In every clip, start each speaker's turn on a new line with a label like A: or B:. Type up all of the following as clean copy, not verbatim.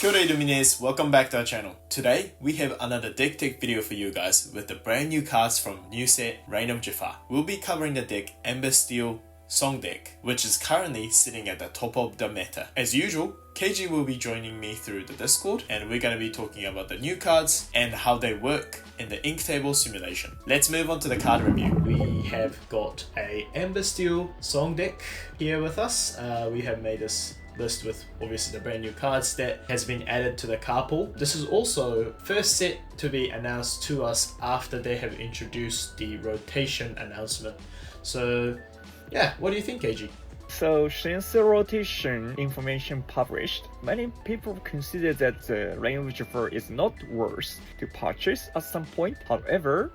A: Kia ora Illumines, welcome back to our channel. Today, we have another deck tech video for you guys with the brand new cards from new set Reign of JAFAR. We'll be covering the deck Ember Steel Song deck, which is currently sitting at the top of the meta. As usual, KG will be joining me through the Discord and we're going to be talking about the new cards and how they work in the ink table simulation. Let's move on to the card review. We have got a Ember Steel Song deck here with us. We have made this list with obviously the brand new cards that has been added to the card pool. This is also first set to be announced to us after they have introduced the rotation announcement. So yeah, what do you think, KG?
B: So since the rotation information published, many people consider that the Reign of JAFAR is not worth to purchase at some point. However,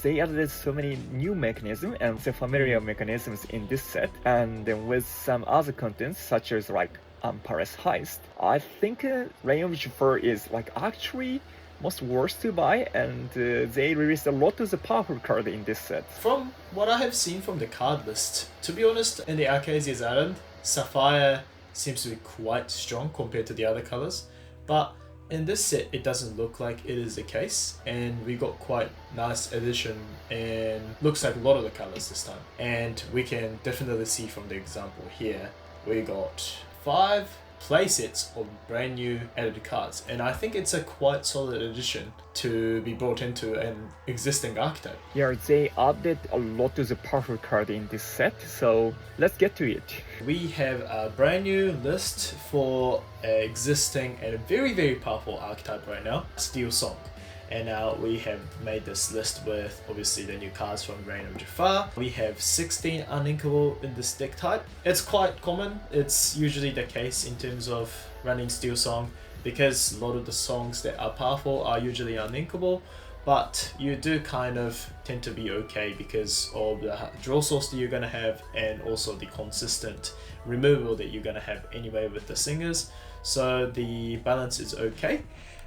B: they added so many new mechanisms and the familiar mechanisms in this set, and then with some other contents such as like Paris Heist, I think Reign of JAFAR is like actually most worth to buy, and they released a lot of the powerful card in this set.
A: From what I have seen from the card list, to be honest, in the Arcasia's Island, Sapphire seems to be quite strong compared to the other colors, but in this set it doesn't look like it is the case, and we got quite nice addition and looks like a lot of the colors this time. And we can definitely see from the example here, we got 5 playsets of brand new added cards, and I think it's a quite solid addition to be brought into an existing archetype.
B: Yeah, they added a lot of the powerful card in this set, so let's get to it.
A: We have a brand new list for existing and a very powerful archetype right now, Steel Song. And now we have made this list with obviously the new cards from Reign of JAFAR. We have 16 uninkable in this deck type. It's quite common. It's usually the case in terms of running Steel Song because a lot of the songs that are powerful are usually uninkable, but you do kind of tend to be okay because of the draw source that you're going to have and also the consistent removal that you're going to have anyway with the singers. So the balance is okay.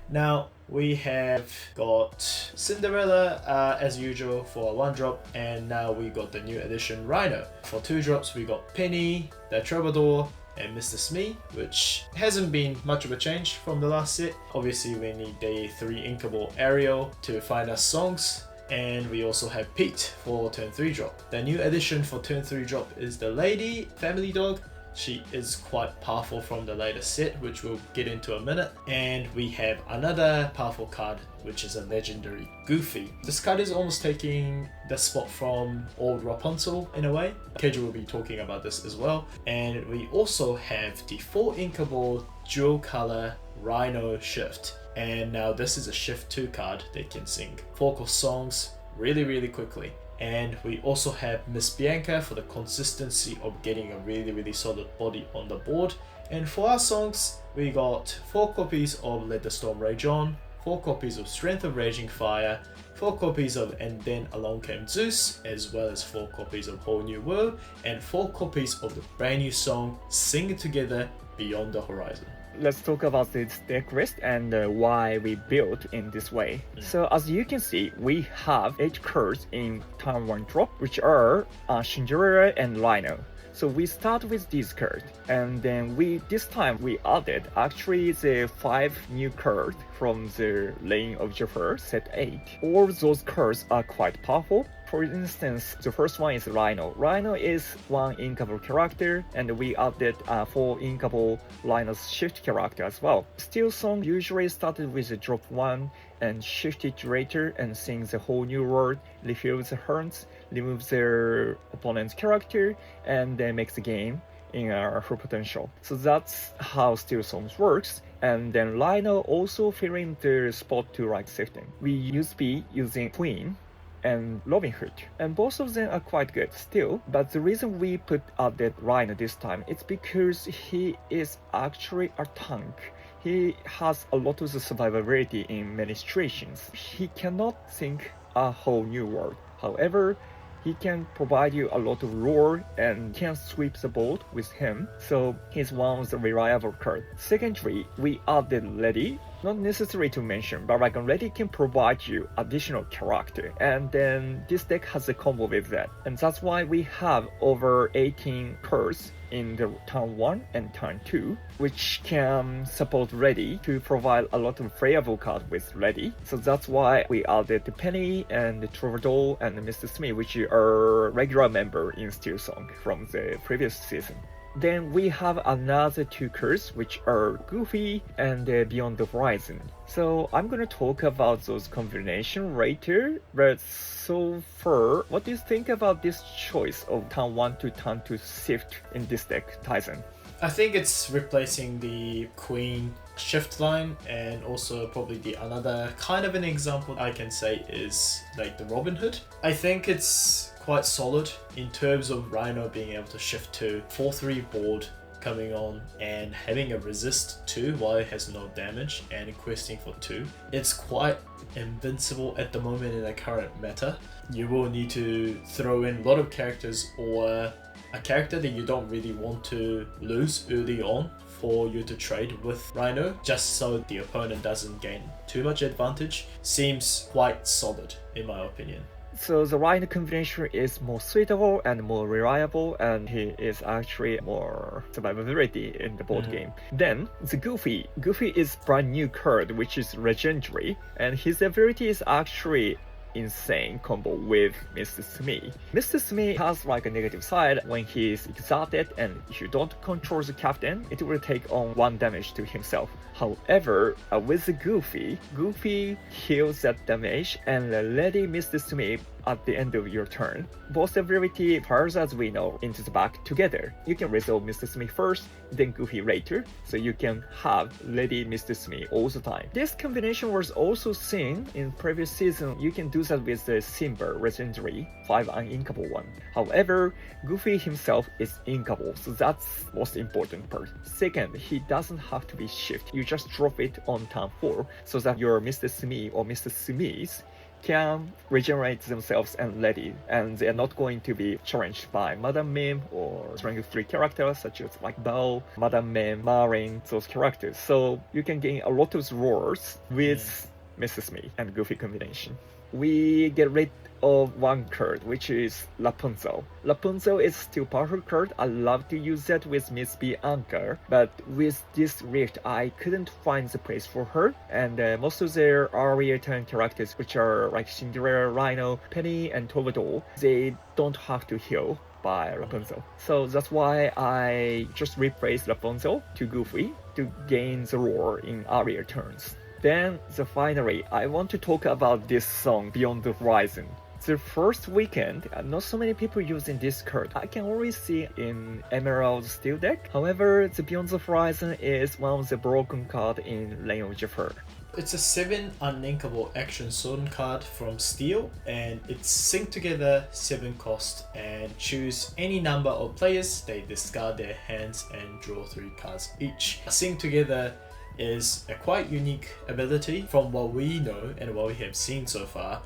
A: Now we have got Cinderella as usual for a 1-drop, and now we got the new edition Rhino. For 2 drops we got Penny, the Troubadour, and Mr. Smee, which hasn't been much of a change from the last set. Obviously we need the 3 inkable Ariel to find us songs, and we also have Pete for turn 3 drop. The new addition for turn 3 drop is the Lady Family Dog. She is quite powerful from the latest set, which we'll get into a minute. And we have another powerful card, which is a legendary Goofy. This card is almost taking the spot from old Rapunzel in a way. KJ will be talking about this as well. And we also have the 4 inkable dual color Rhino Shift. And now this is a Shift 2 card that can sing vocal songs really quickly. And we also have Miss Bianca for the consistency of getting a really solid body on the board. And for our songs, we got 4 copies of Let the Storm Rage On, 4 copies of Strength of Raging Fire, 4 copies of And Then Along Came Zeus, as well as 4 copies of Whole New World, and 4 copies of the brand new song Sing It Together Beyond the Horizon.
B: Let's talk about this deck list and why we built in this way. So as you can see, we have 8 cards in turn 1 drop, which are Cinderella and Rhino. So we start with these cards, and then this time we added actually the 5 new cards from the Reign of JAFAR set 8. All those cards are quite powerful. For instance, the first one is Rhino. Rhino is 1 inkable character, and we added 4 inkable Rhino's shift character as well. Steel Song usually started with a drop 1 and shifted later and sings the Whole New World, refills the horns, removes their opponent's character, and then makes the game in full potential. So that's how Steel Songs works. And then Rhino also filling the spot to right shifting. We used to be using Queen and Robin Hood, and both of them are quite good still, but the reason we added Rhino this time is because he is actually a tank. He has a lot of the survivability in many situations. He cannot think a whole new world. However, he can provide you a lot of roar and can sweep the board with him, so he's one of the reliable cards. Secondly, we added Lady. Not necessary to mention, but like Lady can provide you additional character, and then this deck has a combo with that, and that's why we have over 18 cards in the turn 1 and turn 2, which can support ready to provide a lot of playable cards with ready. So that's why we added the Penny and the Troubadour and the Mr. Smith, which are regular member in Steel Song from the previous season. Then we have another 2 cards, which are Goofy and Beyond the Horizon. So I'm gonna talk about those combination later, but so far, what do you think about this choice of turn 1 to turn 2 shift in this deck, Tyson?
A: I think it's replacing the Queen shift line, and also probably the another kind of an example I can say is like the Robin Hood. I think it's quite solid in terms of Rhino being able to shift to 4-3 board coming on and having a resist 2 while it has no damage and questing for 2. It's quite invincible at the moment in the current meta. You will need to throw in a lot of characters or a character that you don't really want to lose early on for you to trade with Rhino, just so the opponent doesn't gain too much advantage. Seems quite solid in my opinion.
B: So the Rhino combination is more suitable and more reliable, and he is actually more survivability in the board game. Then the Goofy. Goofy is brand new card which is legendary, and his ability is actually insane combo with Mr. Smith. Mr. Smith has like a negative side when he is exalted, and if you don't control the captain, it will take on 1 damage to himself. However, with the Goofy heals that damage and ready Mr. Smith at the end of your turn. Both ability powers, as we know, into the back together. You can resolve Mr. Smith first, then Goofy later, so you can have ready Mr. Smith all the time. This combination was also seen in previous season. You can do that with the Simba legendary 5 uninkable one. However, Goofy himself is inkable, so that's most important part. Second, he doesn't have to be shift. You just drop it on turn 4 so that your Mr. Smith or Mr. Smiths can regenerate themselves and ready, and they are not going to be challenged by Madame Mim or strength 3 characters such as like Bao, Madame Mim, Marin, those characters. So you can gain a lot of rewards with Mr. Smith and Goofy combination. We get rid of 1 card, which is Rapunzel. Rapunzel is still powerful card. I love to use that with Miss B Anchor, but with this rift I couldn't find the place for her, and most of their earlier turn characters, which are like Cinderella, Rhino, Penny and Troubadour, they don't have to heal by Rapunzel. So that's why I just replaced Rapunzel to Goofy to gain the roar in earlier turns. Then, finally, I want to talk about this song, Beyond the Horizon. The first weekend, not so many people using this card. I can already see in Emerald Steel deck. However, the Beyond the Horizon is one of the broken cards in Lane of JAFAR.
A: It's a 7 unlinkable action sword card from Steel, and it's sync together 7 cost and choose any number of players. They discard their hands and draw 3 cards each. Sync together is a quite unique ability from what we know and what we have seen so far.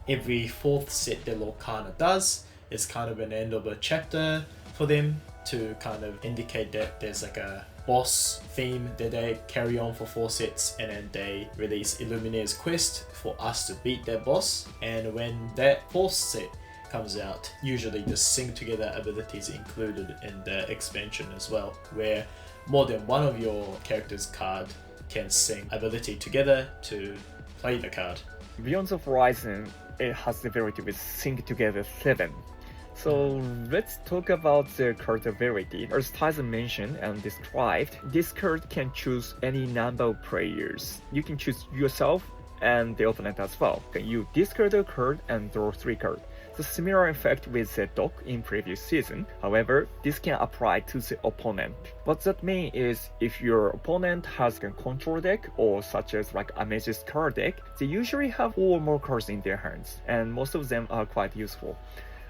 A: Every 4th set that Lorcana does is kind of an end of a chapter for them to kind of indicate that there's like a boss theme that they carry on for 4 sets, and then they release Illuminator's Quest for us to beat that boss. And when that 4th set comes out, usually the sync together ability is included in the expansion as well, where more than one of your character's card can sync ability together to play the card.
B: Beyond the Horizon, it has the ability with sync together 7. So let's talk about the card ability. As Tyson mentioned and described, this card can choose any number of players. You can choose yourself and the opponent as well. You discard a card and draw 3 cards. The similar effect with the Dock in previous season. However, this can apply to the opponent. What that means is if your opponent has a control deck or such as like Amethyst card deck, they usually have 4 or more cards in their hands, and most of them are quite useful.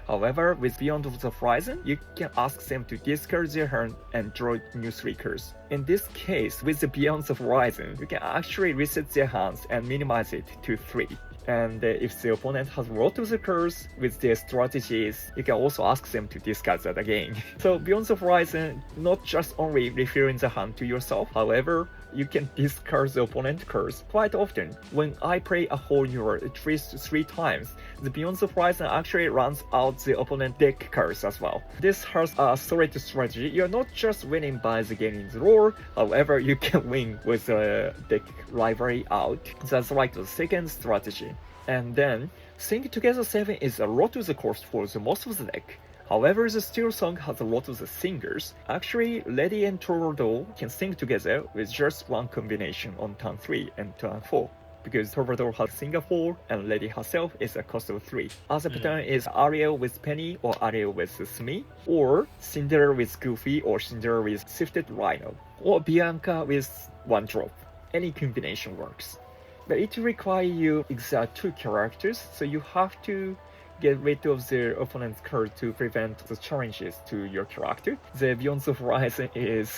B: However, with Beyond the Horizon, you can ask them to discard their hand and draw new 3 cards. In this case, with the Beyond the Horizon, you can actually reset their hands and minimize it to 3. And if the opponent has a lot of the cards with their strategies, you can also ask them to discard that again. So Beyond the Horizon, not just only refilling the hand to yourself, however, you can discard the opponent cards. Quite often, when I play a whole new world at least 3 times, the Beyond the Horizon actually runs out the opponent deck cards as well. This has a solid strategy. You're not just winning by the gaining the lore, however, you can win with the deck library out. That's like the second strategy. And then, Sing Together 7 is a lot of the cost for the most of the deck. However, the Steel Song has a lot of the singers. Actually, Lady and Chernadog can sing together with just one combination on turn 3 and turn 4. Because Chernadog has Singer 4 and Lady herself is a cost of 3. Other pattern is Ariel with Penny or Ariel with Smee, or Cinderella with Goofy or Cinderella with Sifted Rhino, or Bianca with 1 drop. Any combination works. But it requires you exact 2 characters, so you have to get rid of the opponent's card to prevent the challenges to your character. The Beyond the Horizon is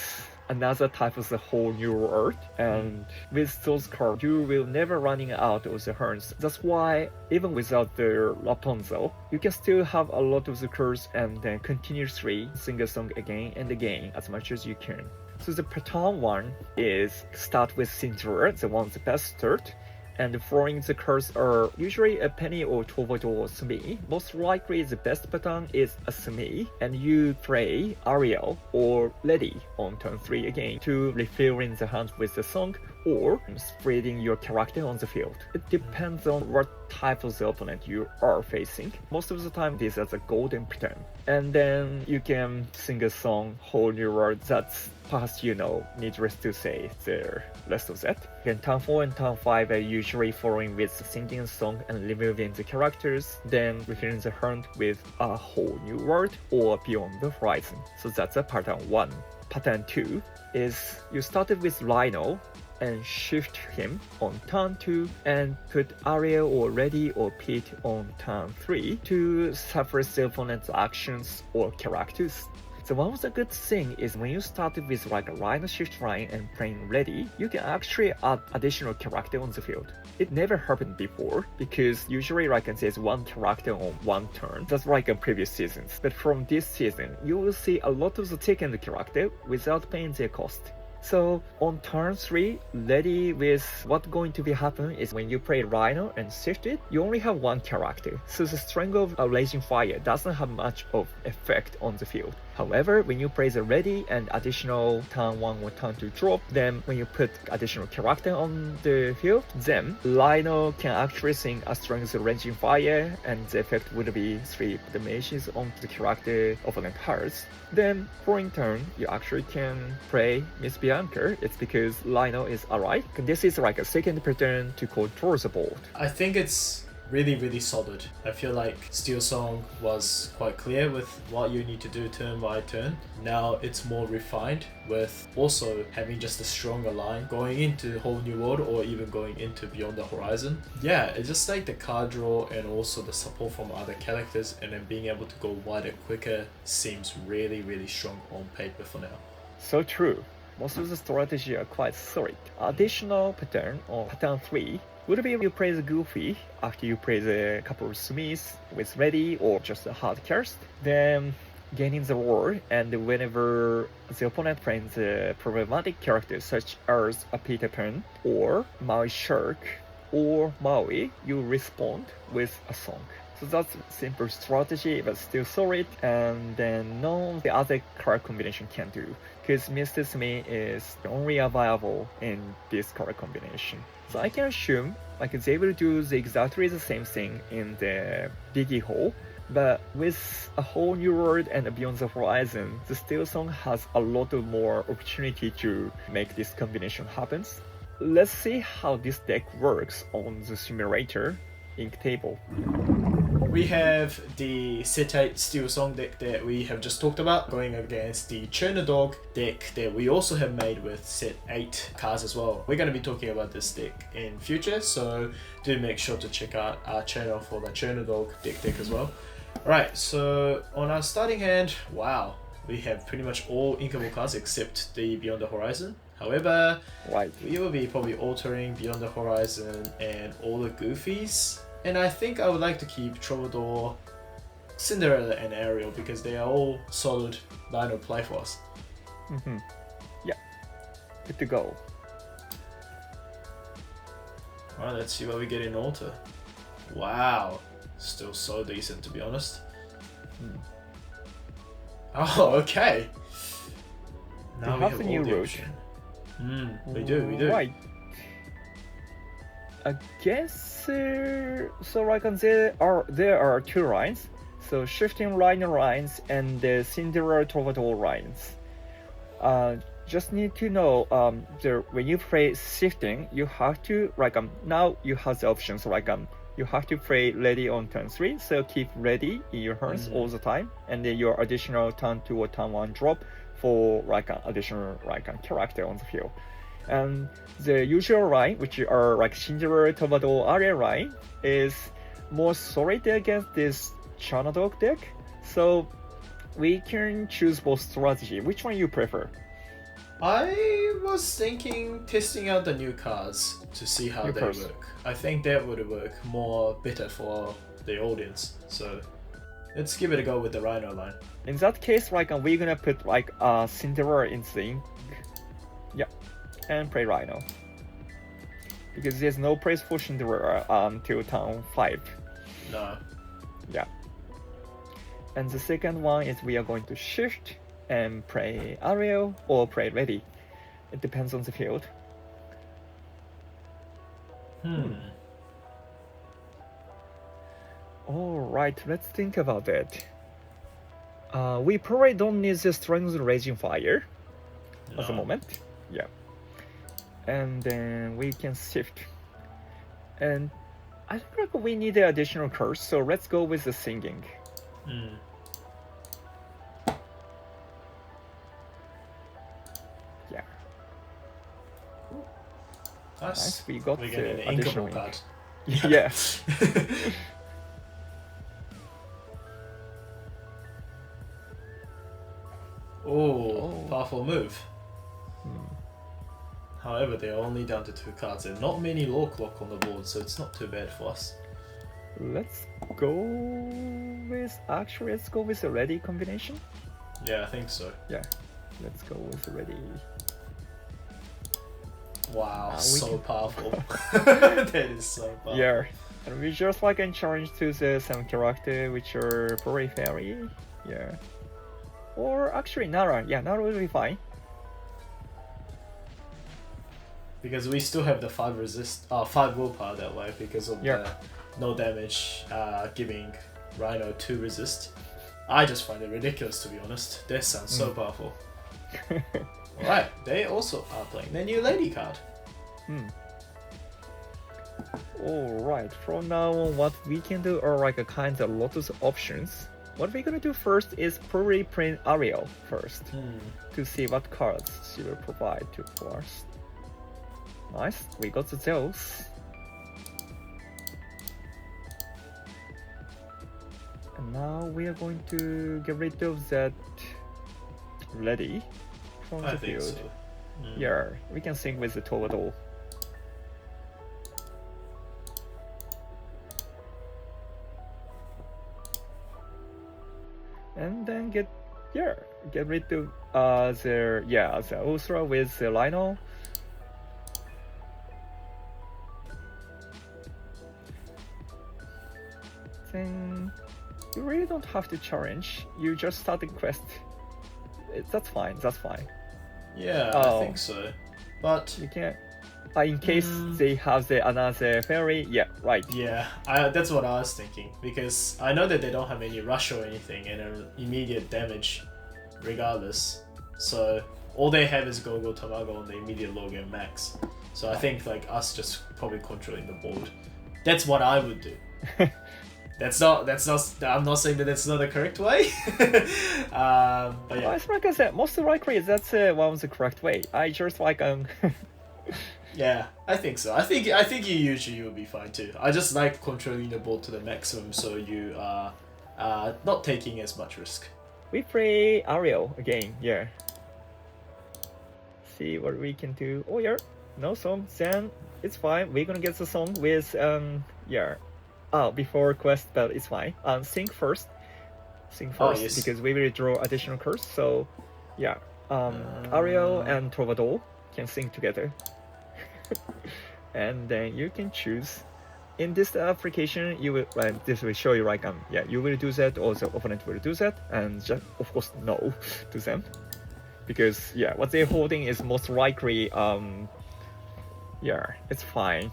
B: another type of the whole new world, and with those cards you will never running out of the turns. That's why even without the Rapunzel, you can still have a lot of the cards and then continuously sing a song again and again as much as you can. So the pattern 1 is start with Cinderella, the one's the best start, and following the cards are usually a Penny or Torvald or Smee. Most likely the best pattern is a Smee, and you play Ariel or Lady on turn 3 again to refilling the hand with the song or spreading your character on the field. It depends on what type of the opponent you are facing. Most of the time this is a golden pattern. And then you can sing a song, whole new world, that's past needless to say the rest of that. Then turn 4 and turn 5 are usually following with singing a song and removing the characters, then refilling the hand with a whole new world or Beyond the Horizon. So that's a pattern 1. Pattern 2 is you started with Rhino and shift him on turn 2 and put Ariel or Lady or Pete on turn 3 to suppress the opponent's actions or characters. So one of the good thing is when you started with like a Rhino shift line and playing Lady, you can actually add additional character on the field. It never happened before because usually like there's one character on one turn. That's like in previous seasons. But from this season, you will see a lot of the taken character without paying their cost. So on turn 3, Lady with what's going to be happen is when you play Rhino and shift it, you only have one character. So the strength of a Raging Fire doesn't have much of effect on the field. However, when you play the Ready and additional turn 1 or turn 2 drop, then when you put additional character on the field, then Rhino can actually sing a strength of Raging Fire and the effect would be 3 damages on the character opponent has. Then, following turn, you actually can play Miss Bianca. It's because Rhino is alright. This is like a second pattern to control the board.
A: I think it's really solid. I feel like Steel Song was quite clear with what you need to do turn by turn. Now it's more refined with also having just a stronger line going into Whole New World or even going into Beyond the Horizon. Yeah, it's just like the card draw and also the support from other characters and then being able to go wider quicker seems really strong on paper for now.
B: So true. Most of the strategy are quite solid. Additional pattern on pattern 3 would be you play the Goofy after you play the couple of Smees with Ready or just a hard cast. Then gaining the war, and whenever the opponent plays the problematic characters such as a Peter Pan or Maui Shark or Maui, you respond with a song. So that's simple strategy but still solid, and then none of the other card combination can do because Mr. Smee is only available in this card combination. So I can assume like they will do exactly the same thing in the Biggie Hole, but with a Whole New World and Beyond the Horizon, the Steel Song has a lot of more opportunity to make this combination happen. Let's see how this deck works on the simulator ink table.
A: We have the Set 8 Steel Song deck that we have just talked about going against the Chernadog deck that we also have made with Set 8 cards as well. We're going to be talking about this deck in future, so do make sure to check out our channel for the Chernadog deck as well. Alright, so on our starting hand, wow, we have pretty much all inkable cards except the Beyond the Horizon. However, we will be probably altering Beyond the Horizon and all the Goofies. And I think I would like to keep Troubadour, Cinderella and Ariel because they are all solid line of play for us.
B: Yeah, good to go.
A: Alright, let's see what we get in altar. Wow. Still so decent, to be honest. Oh, okay. Now
B: we have a new route.
A: We do.
B: Right. I guess so. Like there are two lines. So shifting lines and the Cinderella Troubadour lines. Just need to know when you play shifting, you have to now you have the options you have to play ready on turn 3, so keep ready in your hands all the time, and then your additional turn 2 or turn 1 drop for an additional character on the field. And the usual line, which are Cinderella Troubadour area line, is more solid against this Chernadog deck. So we can choose both strategy. Which one you prefer?
A: I was thinking testing out the new cards to see how they work. I think that would work more better for the audience. So let's give it a go with the Rhino line.
B: In that case, we're gonna put Cinderella in the ink. Yeah, and play Rhino. Because there's no place for Cinderella until turn 5.
A: No.
B: Yeah. And the second one is we are going to shift and play Ariel or play ready. It depends on the field. Alright, let's think about it. We probably don't need the strength raging fire at the moment. Yeah. And then we can shift. And I think we need the additional curse, so let's go with the singing. Yeah. Nice. We got
A: we
B: the
A: an
B: additional
A: card.
B: Yeah.
A: Oh, powerful move. However, they're only down to 2 cards and not many lore clock on the board, so it's not too bad for us.
B: Let's go with the ready combination.
A: Yeah, I think so.
B: Yeah, let's go with the ready.
A: Wow, so powerful. That is so powerful.
B: Yeah, and we just can challenge to the some character which are probably fairy. Yeah. Or actually Nara. Yeah, Nara will be fine.
A: Because we still have the 5 willpower that way because of the no damage giving Rhino 2 resist. I just find it ridiculous, to be honest. That sounds so powerful. Alright, they also are playing their new lady card.
B: Alright, from now on what we can do are a kind of lots of options. What we're gonna do first is probably print Ariel first to see what cards she will provide to us. Nice, we got the Zeus. And now we are going to get rid of that ready from the field.
A: So.
B: Yeah, we can sync with the Troubadour. And then get rid of the Ultra with the Lino. Then you really don't have to challenge. You just start the quest. That's fine.
A: Yeah, I think so. But
B: you can't. In case they have another fairy, yeah, right.
A: Yeah, that's what I was thinking, because I know that they don't have any rush or anything and immediate damage regardless. So all they have is Go Tamago on the immediate low game max. So I think us just probably controlling the board. That's what I would do. That's not. I'm not saying that that's not the correct way. But yeah.
B: Well, it's like I said, most likely that's one of the correct way. I just
A: Yeah, I think so. I think you usually will be fine too. I just like controlling the board to the maximum, so you are not taking as much risk.
B: We play Ariel again. Yeah. See what we can do. Oh yeah, no song. Then it's fine. We're gonna get the song with before quest, but it's fine. Sync first. Yes. Because we will draw additional cards. So, yeah. Ariel and Troubadour can sync together. and then you can choose. In this application, you will this will show you like you will do that, or the opponent will do that, and just of course no to them, because what they're holding is most likely it's fine.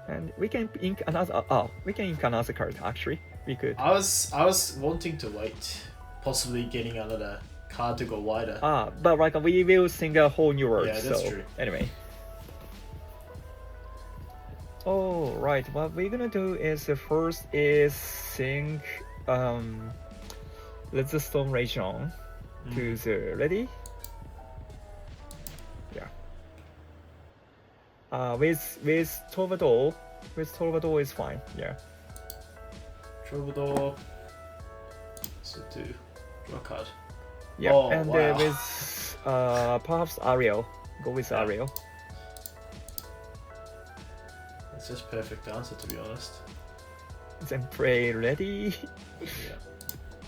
B: And we can ink another card actually. We could.
A: I was wanting to wait, possibly getting another card to go wider.
B: But like we will sing a whole new word.
A: Yeah, that's
B: so,
A: true.
B: Anyway. Oh right, what we're gonna do is first is sing Let's the Storm Rage On to the ready. With Torvador is fine.
A: Troubadour. So do draw a card.
B: Yeah,
A: Oh,
B: and
A: wow.
B: With perhaps Ariel. Go with Ariel.
A: That's just perfect answer, to be honest.
B: Then play ready.
A: Yeah.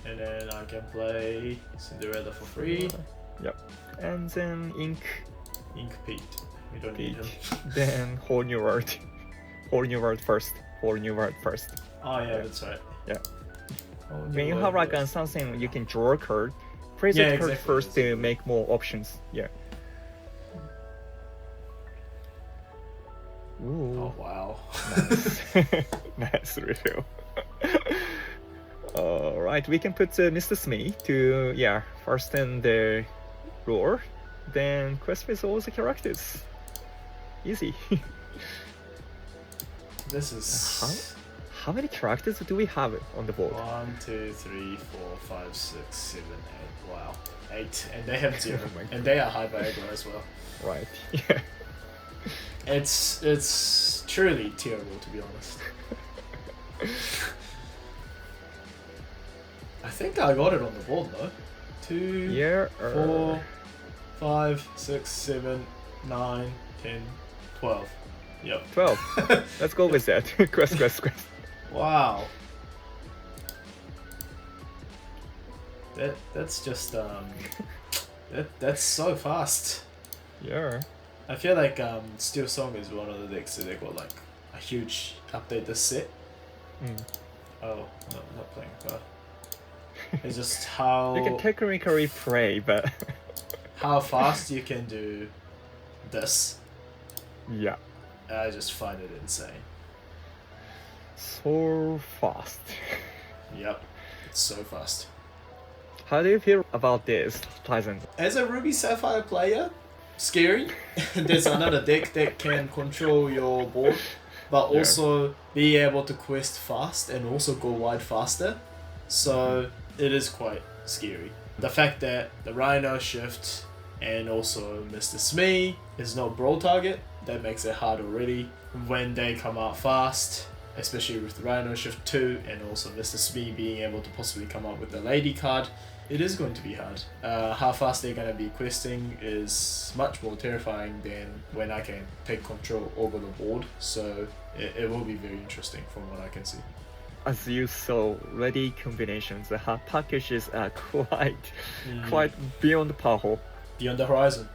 A: And then I can play Cinderella for free.
B: Yep. And then Ink
A: Pete. We don't need him.
B: Then whole new word. Whole new word first. Whole new word first.
A: Oh yeah, that's right.
B: Yeah.
A: Whole
B: When
A: new
B: you
A: word
B: have like
A: first.
B: something, you can draw a card. Play that card
A: exactly.
B: first to make more options. Yeah. Ooh.
A: Oh wow.
B: Nice. Nice review. Alright, we can put Mr. Smee to first in the roar, then quest with all the characters. Easy.
A: This is
B: How many characters do we have on the board?
A: 1, 2, 3, 4, 5, 6, 7, 8. Wow, 8, and they have 0,
B: Oh my
A: and they are high by Aggro as well.
B: Right. Yeah.
A: It's truly terrible, to be honest. I think I got it on the board though. 2, 4, 5, 6, 7, 9, 10, 12. Yep.
B: 12. Let's go with that. Quest.
A: Wow. That's just that's so fast.
B: Yeah.
A: I feel like Steel Song is one of the decks that they got like a huge update this set. Oh, no, not playing card. It's just how
B: You can technically play, but
A: how fast you can do this.
B: yeah.
A: I just find it insane.
B: So fast.
A: Yep, it's so fast.
B: How do you feel about this, Tyson?
A: As a Ruby Sapphire player, scary. There's another deck that can control your board, but also be able to quest fast and also go wide faster. So it is quite scary. The fact that the Rhino shift and also Mr. Smee is not brawl target, that makes it hard already. When they come out fast, especially with the Rhino shift 2 and also Mr. Smee being able to possibly come up with the Lady card, it is going to be hard. How fast they're going to be questing is much more terrifying than when I can take control over the board, so it will be very interesting from what I can see.
B: As you saw, ready combinations, the packages are quite beyond powerful.
A: Beyond the horizon.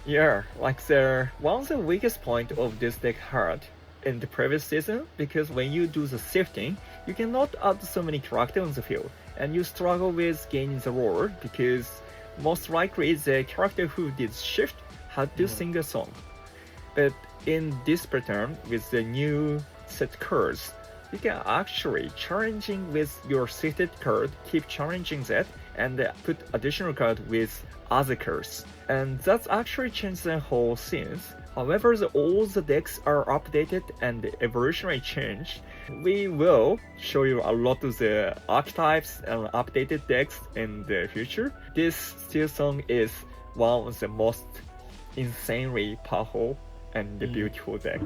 B: Yeah, like one of the weakest point of this deck had in the previous season, because when you do the shifting, you cannot add so many characters on the field, and you struggle with gaining the roar, because most likely the character who did shift had to sing a song. But in this pattern, with the new set cards, you can actually challenging with your seated card, keep challenging that, and put additional card with other cards. And that's actually changed the whole scene. However, all the decks are updated and evolutionary changed. We will show you a lot of the archetypes and updated decks in the future. This Steel Song is one of the most insanely powerful and beautiful deck.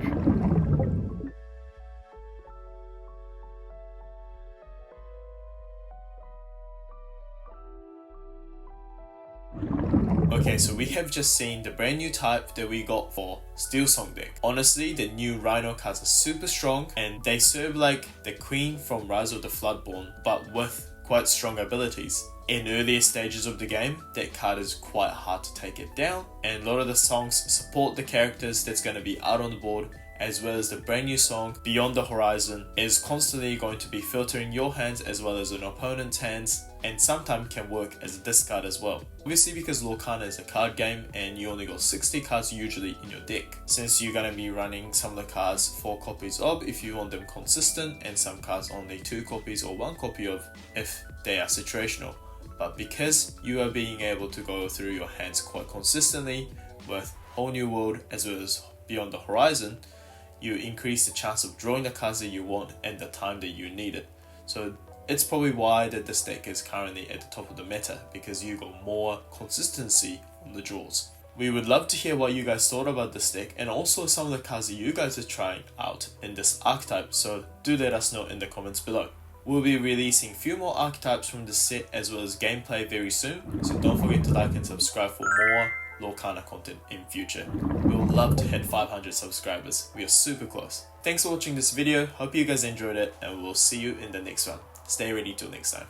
A: Okay, so we have just seen the brand new type that we got for Steel Song deck. Honestly, the new Rhino cards are super strong and they serve like the Queen from Rise of the Floodborn, but with quite strong abilities. In earlier stages of the game, that card is quite hard to take it down, and a lot of the songs support the characters that's going to be out on the board, as well as the brand new song Beyond the Horizon is constantly going to be filtering your hands as well as an opponent's hands, and sometimes can work as a discard as well. Obviously, because Lorcana is a card game and you only got 60 cards usually in your deck, since you're going to be running some of the cards 4 copies of if you want them consistent, and some cards only 2 copies or 1 copy of if they are situational. But because you are being able to go through your hands quite consistently with Whole New World as well as Beyond the Horizon, you increase the chance of drawing the cards that you want and the time that you need it. So it's probably why that this deck is currently at the top of the meta, because you got more consistency on the draws. We would love to hear what you guys thought about this deck, and also some of the cards that you guys are trying out in this archetype, so do let us know in the comments below. We'll be releasing a few more archetypes from this set as well as gameplay very soon, so don't forget to like and subscribe for more Lorcana content in future. We would love to hit 500 subscribers. We are super close. Thanks for watching this video, hope you guys enjoyed it, and we'll see you in the next one. Stay ready till next time.